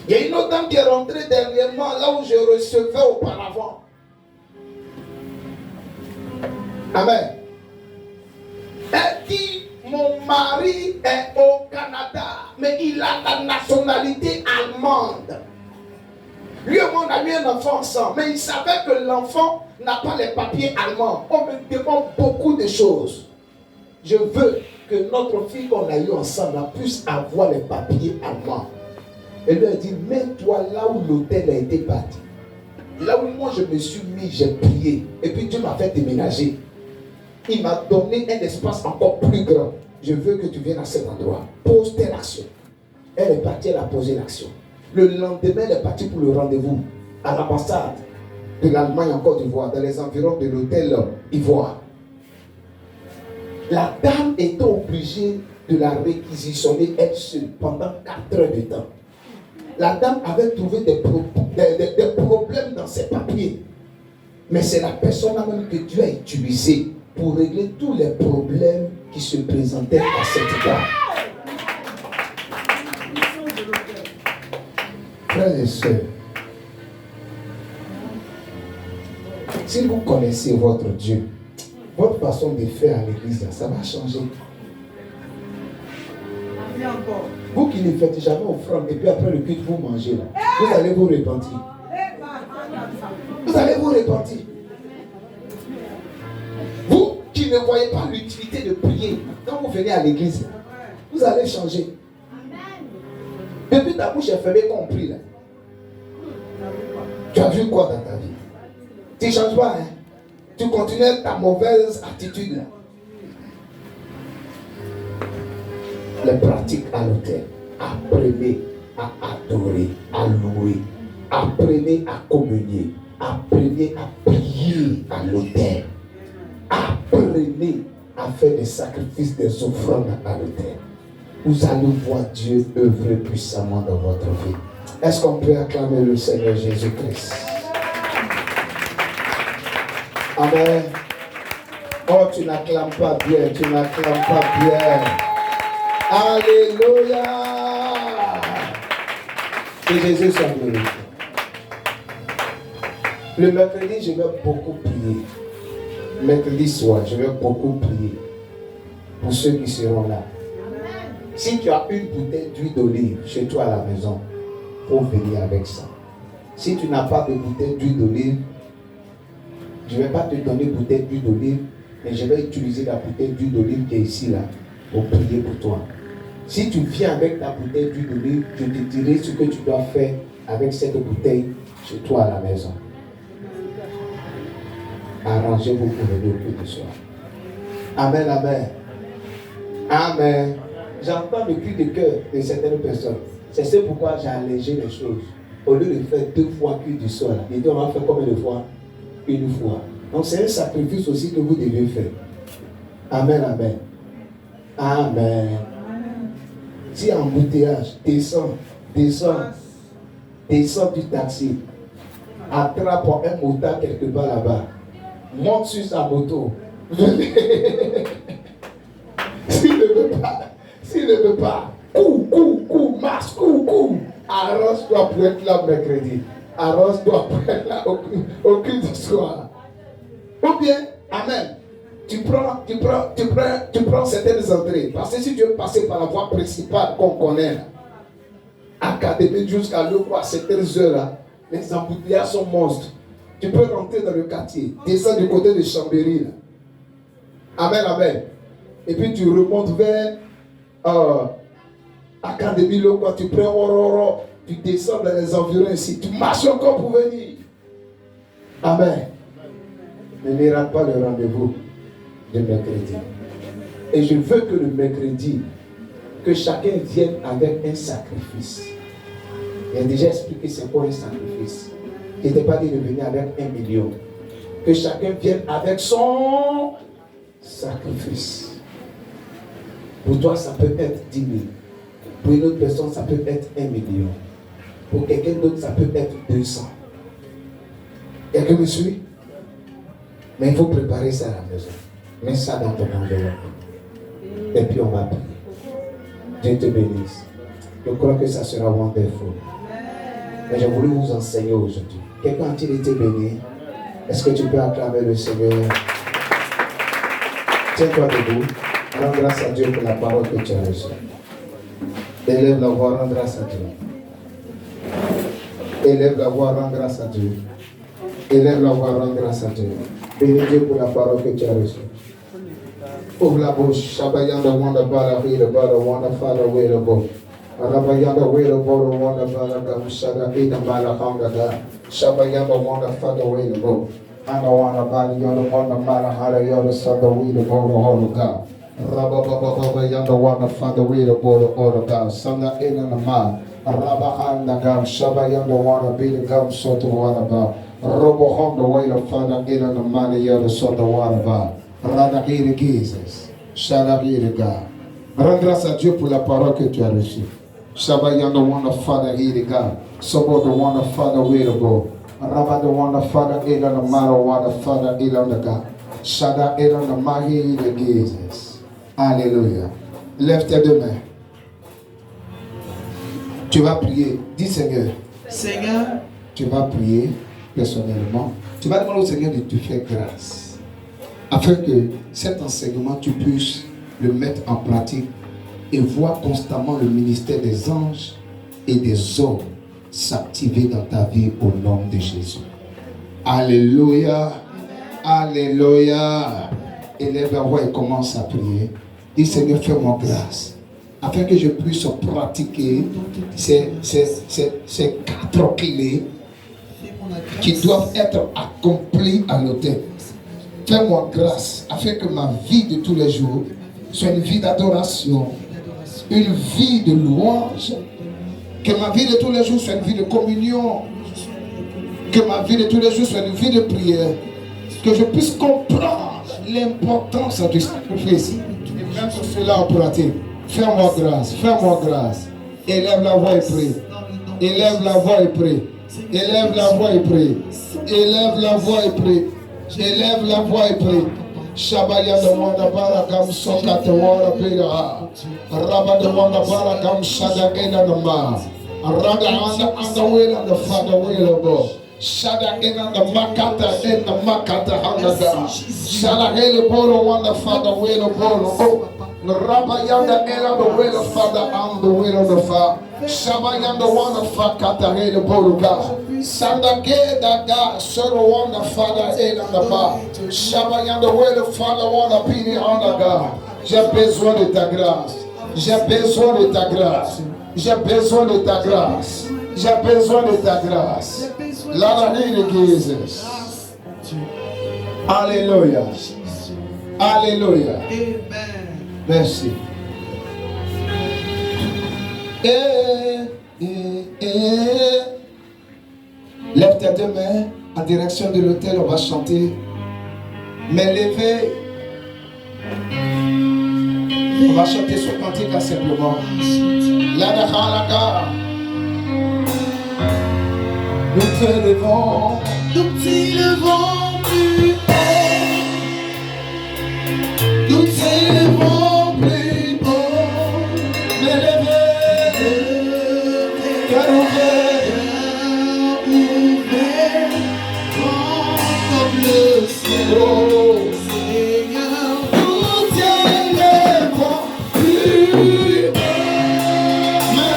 Il y a une autre dame qui est rentrée dernièrement là où je recevais auparavant. Amen. Elle dit, mon mari est au Canada, mais il a la nationalité allemande. Lui et moi, on a eu un enfant ensemble, mais il savait que l'enfant n'a pas les papiers allemands. On me demande beaucoup de choses. Je veux que notre fille qu'on a eu ensemble puisse avoir les papiers allemands. Elle lui a dit, mets-toi là où l'hôtel a été bâti. Là où moi je me suis mis, j'ai prié. Et puis Dieu m'a fait déménager. Il m'a donné un espace encore plus grand. Je veux que tu viennes à cet endroit. Pose telle action. Elle est partie, elle a posé l'action. Le lendemain, elle est partie pour le rendez-vous à l'ambassade de l'Allemagne en Côte d'Ivoire, dans les environs de l'hôtel Ivoire. La dame était obligée de la réquisitionner elle seule pendant 4 heures de temps. La dame avait trouvé des problèmes dans ses papiers. Mais c'est la personne même que Dieu a utilisée pour régler tous les problèmes qui se présentaient à cette dame. Frères et sœurs, si vous connaissez votre Dieu, votre façon de faire à l'église, ça va changer. Vous qui ne faites jamais offrande et puis après le culte vous mangez là, vous allez vous repentir. Vous allez vous repentir. Vous qui ne voyez pas l'utilité de prier, quand vous venez à l'église, vous allez changer. Depuis ta bouche est fermée, compris là. Tu as vu quoi dans ta vie? Tu ne changes pas, hein? Tu continues ta mauvaise attitude là. Les pratiques à l'autel. Apprenez à adorer, à louer. Apprenez à communier. Apprenez à prier à l'autel. Apprenez à faire des sacrifices, des offrandes à l'autel. Vous allez voir Dieu œuvrer puissamment dans votre vie. Est-ce qu'on peut acclamer le Seigneur Jésus-Christ? Amen. Oh, tu n'acclames pas bien, tu n'acclames pas bien. Alléluia. Que Jésus soit glorifié. Le mercredi, je vais beaucoup prier. Mercredi soir, je vais beaucoup prier pour ceux qui seront là. Si tu as une bouteille d'huile d'olive chez toi à la maison, il faut venir avec ça. Si tu n'as pas de bouteille d'huile d'olive, je ne vais pas te donner une bouteille d'huile d'olive, mais je vais utiliser la bouteille d'huile d'olive qui est ici là pour prier pour toi. Si tu viens avec ta bouteille d'huile d'olive, je te dirai ce que tu dois faire avec cette bouteille chez toi à la maison. Arrangez-vous pour venir au culte du soir. Amen, amen. Amen. J'entends le cri de cœur de certaines personnes. C'est pourquoi j'ai allégé les choses. Au lieu de faire 2 fois culte du soir, il dit on va faire combien de fois? Une fois. Donc c'est un sacrifice aussi que vous devez faire. Amen, amen. Amen. Si embouteillage, descends du taxi, attrape un motard quelque part là-bas, monte sur sa moto. S'il ne veut pas, cours, marche, cours. Arrange-toi pour être là mercredi. Arrange-toi pour être là au culte du soir. Ou bien, amen. Tu prends certaines entrées. Parce que si tu veux passer par la voie principale qu'on connaît là, académique jusqu'à l'eau à certaines heures là, les embouteillages sont monstres. Tu peux rentrer dans le quartier, descendre du côté de Chambéry là. Amen, amen. Et puis tu remontes vers Académie Loco, tu prends Ororo, tu descends dans les environs ici, tu marches encore pour venir. Amen. Ne rate pas le rendez-vous de mercredi. Et je veux que le mercredi, que chacun vienne avec un sacrifice. Il a déjà expliqué c'est quoi un sacrifice. Il n'était pas dit de venir avec 1 million. Que chacun vienne avec son sacrifice. Pour toi, ça peut être 10 000. Pour une autre personne, ça peut être 1 million. Pour quelqu'un d'autre, ça peut être 200. Quelqu'un me suit? Mais il faut préparer ça à la maison. Mets ça dans ton enveloppe. Et puis on va prier. Dieu te bénisse. Je crois que ça sera wonderful. Mais j'ai voulu vous enseigner aujourd'hui. Quelqu'un a-t-il été béni? Est-ce que tu peux acclamer le Seigneur? Tiens-toi debout. Rends grâce à Dieu pour la parole que tu as reçue. Élève la voix, rends grâce à Dieu. Élève la voix, rends grâce à Dieu. Élève la voix, rends grâce à Dieu. Bénis Dieu pour la parole que tu as reçue. Ouvre la bouche. Shabayanda wanda bala hila bala wanda fala wela bo. Rabayanda wela bo wanda bala gam shada ida bala hanga da. Shabayanda wanda fala wela bo. Anda wanda bala yoda wanda bala hala yoda sada wela bo holo ga. Rabayanda wanda fala wela bo holo ga. Sanda ina na ma. Rabahanda gam shabayanda wanda bila gam soto wanda ba. Robo hondo wela fala ina na mani yoda soda wanda ba. Rends grâce à Dieu pour la parole que tu as reçue. Shabayanda wanda Father Iriga. Sobo the wanda Father Wilabo. Rabba the wanda Father Ila the Mara wanda Father Ila the God. Shada Ila the Mahi the Jesus. Alléluia. Lève tes 2 mains. Tu vas prier. Dis Seigneur. Seigneur. Tu vas prier personnellement. Tu vas demander au Seigneur de te faire grâce. Afin que cet enseignement, tu puisses le mettre en pratique et voir constamment le ministère des anges et des hommes s'activer dans ta vie au nom de Jésus. Alléluia. Alléluia. Élève la voix et commence à prier. Dis Seigneur, fais-moi grâce. Afin que je puisse pratiquer ces 4 clés qui doivent être accomplies à l'autel. Fais-moi grâce afin que ma vie de tous les jours soit une vie d'adoration, une vie de louange, que ma vie de tous les jours soit une vie de communion, que ma vie de tous les jours soit une vie de prière, que je puisse comprendre l'importance du sacrifice et mettre cela en pratique. Fais-moi grâce, élève la voix et prie. Élève la voix et prie. Élève la voix et prie. Élève la voix et prie. Élève la voix et prie. Shabaya de Wanda Barakam Soka de Wanda Pira. Rabba de Wanda Barakam Shadagena the Ma. Raga on the will of the Father will of God. Shadagena the Makata in the Makata Hanaga. Shadagena Bolo Wanda Father will of God. Rabba Yanda Ela the will of Father and the will of the Father. Shabayanda Wanda Fakata Hela Boluga. Sandageda God, Solo Wanda Father Ela the Ba. Shabayanda will of Father Wanda Pini on the God. J'ai besoin de ta grâce. J'ai besoin de ta grâce. J'ai besoin de ta grâce. J'ai besoin de ta grâce. La l'église. Alléluia. Alléluia. Merci. Lève tes deux mains en direction de l'autel, on va chanter. Mais levez. On va chanter ce cantique là simplement. La Dahalaka. Nous t'élevons. Nous t'élevons plus haut. Nous t'élevons plus haut. Mais levez. Cœur ouvert. Comme le ciel. Oh. Seigneur, Nous t'élevons plus haut. Mais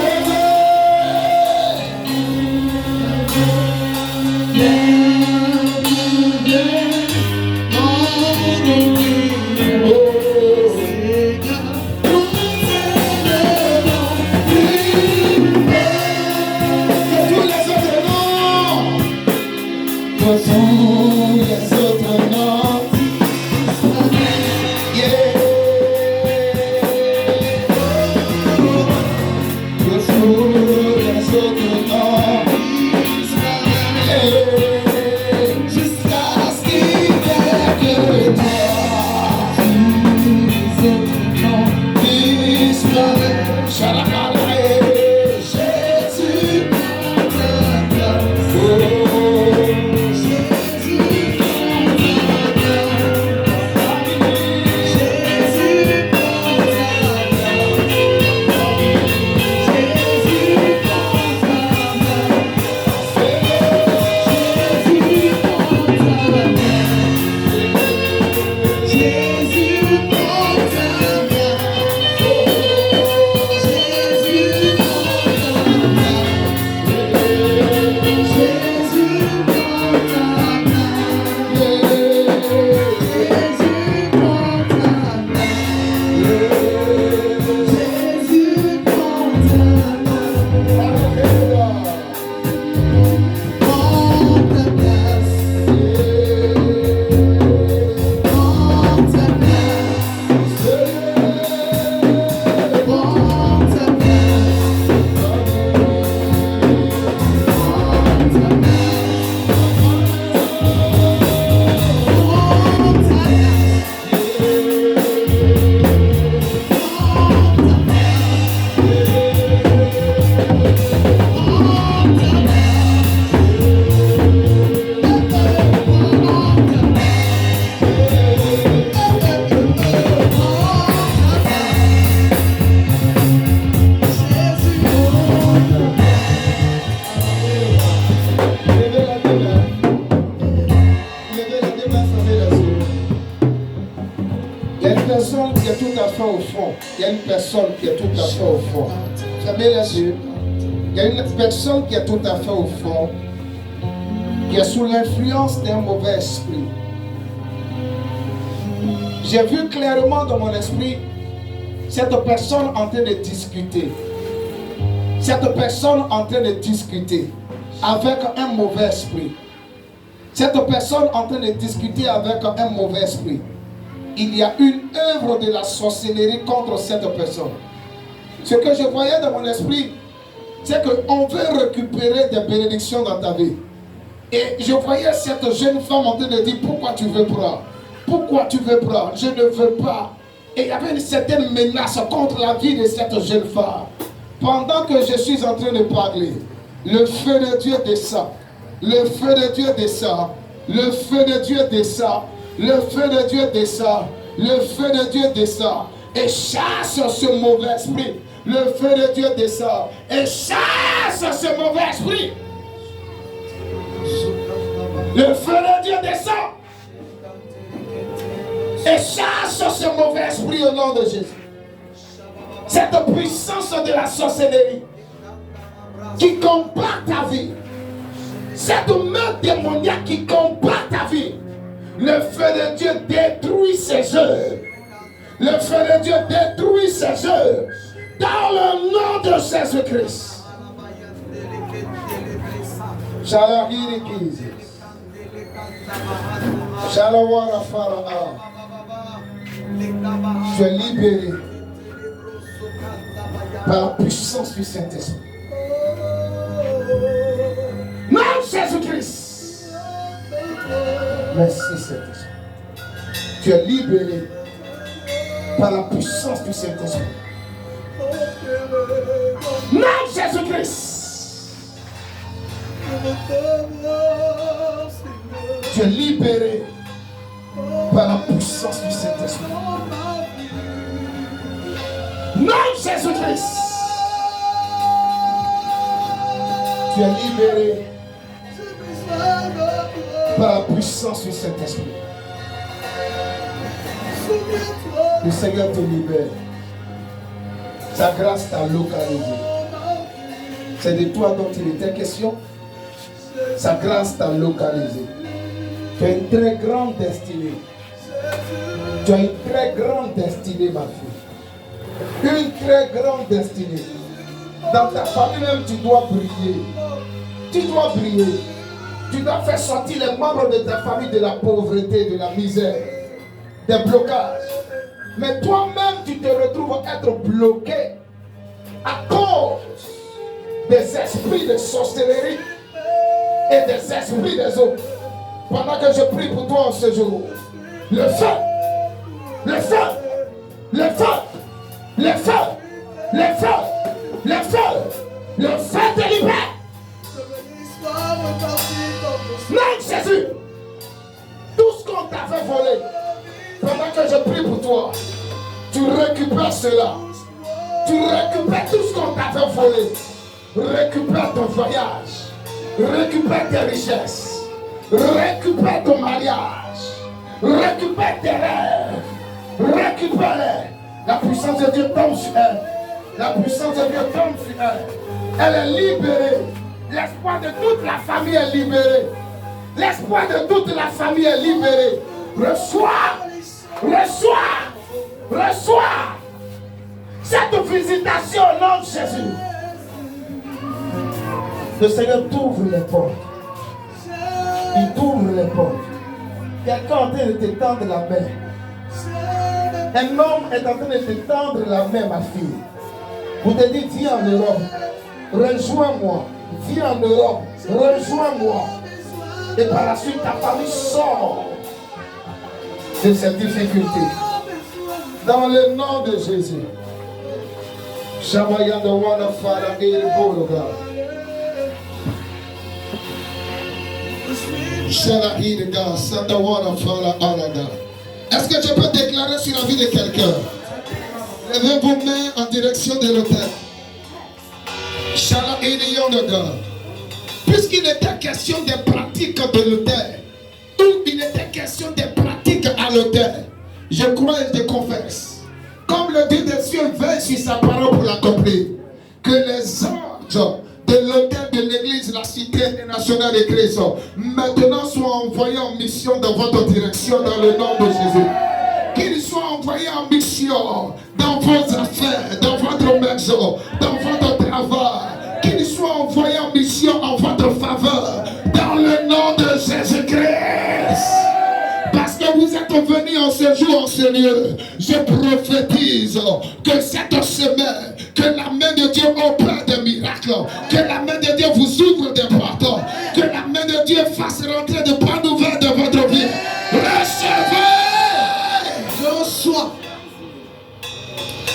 au fond. Il y a une personne qui est tout à fait au fond. Fermez les yeux. Il y a une personne qui est tout à fait au fond, qui est sous l'influence d'un mauvais esprit. J'ai vu clairement dans mon esprit cette personne en train de discuter. Cette personne en train de discuter avec un mauvais esprit. Cette personne en train de discuter avec un mauvais esprit. Il y a une œuvre de la sorcellerie contre cette personne. Ce que je voyais dans mon esprit, c'est qu'on veut récupérer des bénédictions dans ta vie. Et je voyais cette jeune femme en train de dire, pourquoi tu veux prendre? Pourquoi tu veux prendre? Je ne veux pas. Et il y avait une certaine menace contre la vie de cette jeune femme. Pendant que je suis en train de parler, Le feu de Dieu descend. Le feu de Dieu descend. Le feu de Dieu descend. Le feu de Dieu descend. Le feu de Dieu descend. Et chasse ce mauvais esprit. Le feu de Dieu descend. Et chasse ce mauvais esprit. Le feu de Dieu descend. Et chasse ce mauvais esprit au nom de Jésus. Cette puissance de la sorcellerie qui combat ta vie. Cette main démoniaque qui combat ta vie. Le feu de Dieu détruit ces œuvres. Le feu de Dieu détruit ces œuvres. Dans le nom de Jésus-Christ. Tu es libéré par la puissance du Saint-Esprit. Non, Jésus-Christ. Merci, Saint-Esprit. Tu es libéré par la puissance du Saint-Esprit. Non, Jésus-Christ. Tu es libéré par la puissance du Saint-Esprit. Non, Jésus-Christ. Tu es libéré par la puissance du Saint-Esprit. Le Seigneur te libère. Sa grâce t'a localisé. C'est de toi dont il était question. Sa grâce t'a localisé. Tu as une très grande destinée. Tu as une très grande destinée, ma fille. Une très grande destinée. Dans ta famille même, tu dois briller. Tu dois briller. Tu dois faire sortir les membres de ta famille de la pauvreté, de la misère, des blocages. Mais toi-même, tu te retrouves à être bloqué à cause des esprits de sorcellerie et des esprits des autres. Pendant que je prie pour toi en ce jour, le feu, le feu, le feu, le feu, le feu, le feu, le feu te libère. Non, Jésus, tout ce qu'on t'avait volé, pendant que je prie pour toi, tu récupères cela. Tu récupères tout ce qu'on t'avait volé. Récupère ton voyage. Récupère tes richesses. Récupère ton mariage. Récupère tes rêves. Récupère-les. La puissance de Dieu tombe sur elle. La puissance de Dieu tombe sur elle. Elle est libérée. L'espoir de toute la famille est libéré. L'espoir de toute la famille est libéré. Reçois. Reçois. Reçois. Cette visitation au nom de Jésus. Le Seigneur t'ouvre les portes. Il t'ouvre les portes. Quelqu'un est en train de te tendre la main. Un homme est en train de te tendre la main, ma fille. Vous te dites, viens en Europe. Rejoins-moi. Viens en Europe. Rejoins-moi. Et par la suite, ta famille sort de cette difficulté. Dans le nom de Jésus. Shamaya the one of Father Elboga. Shalahiga, Santa one of Father Alaga. Est-ce que je peux déclarer sur la vie de quelqu'un? Levez vos mains en direction de l'autel. Shalahiga. Puisqu'il était question des pratiques de l'autel, ou il était question des pratiques à l'autel, je crois et je confesse, comme le Dieu des cieux veille sur sa parole pour l'accomplir, que les anges de l'autel de l'église, la cité nationale de Christ, maintenant soient envoyés en mission dans votre direction dans le nom de Jésus. Qu'ils soient envoyés en mission dans vos affaires, dans votre maison, dans votre travail. Qu'ils soient envoyés en mission en votre faveur dans le nom de Jésus-Christ. Parce que vous êtes venus en ce jour, en ce lieu, je prophétise que cette semaine, que la main de Dieu opère des miracles, que la main de Dieu vous ouvre des portes, que la main de Dieu fasse rentrer de bonnes nouvelles dans votre vie. Recevez! Reçois!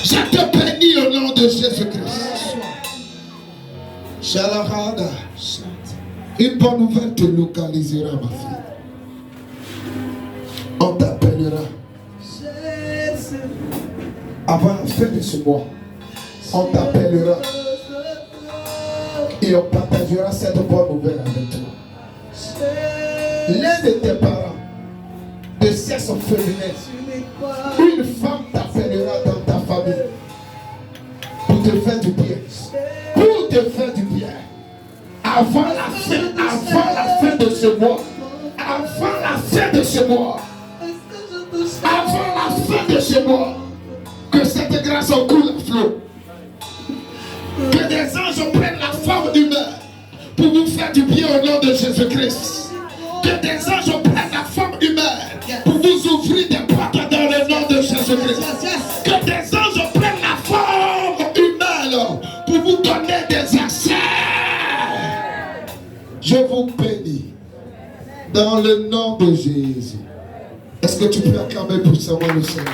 Je te bénis au nom de Jésus-Christ. Shalahada. Une bonne nouvelle te localisera, ma fille. On t'appellera. Avant la fin de ce mois, on t'appellera. Et on partagera cette bonne nouvelle avec toi. L'un de tes parents, de sexe féminin, une femme t'appellera dans ta famille pour te faire du bien. Pour te faire du bien. Avant la fin de ce mois. Avant la fin de ce mois. Avant la fin de ce mois. Que cette grâce en coule à flot. Que des anges prennent la forme humaine pour vous faire du bien au nom de Jésus-Christ. Que des anges prennent la forme humaine pour vous ouvrir des portes dans le nom de Jésus-Christ. Que des anges prennent la forme humaine pour vous donner des accès. Je vous bénis dans le nom de Jésus. Est-ce que tu peux acclamer puissamment le Seigneur?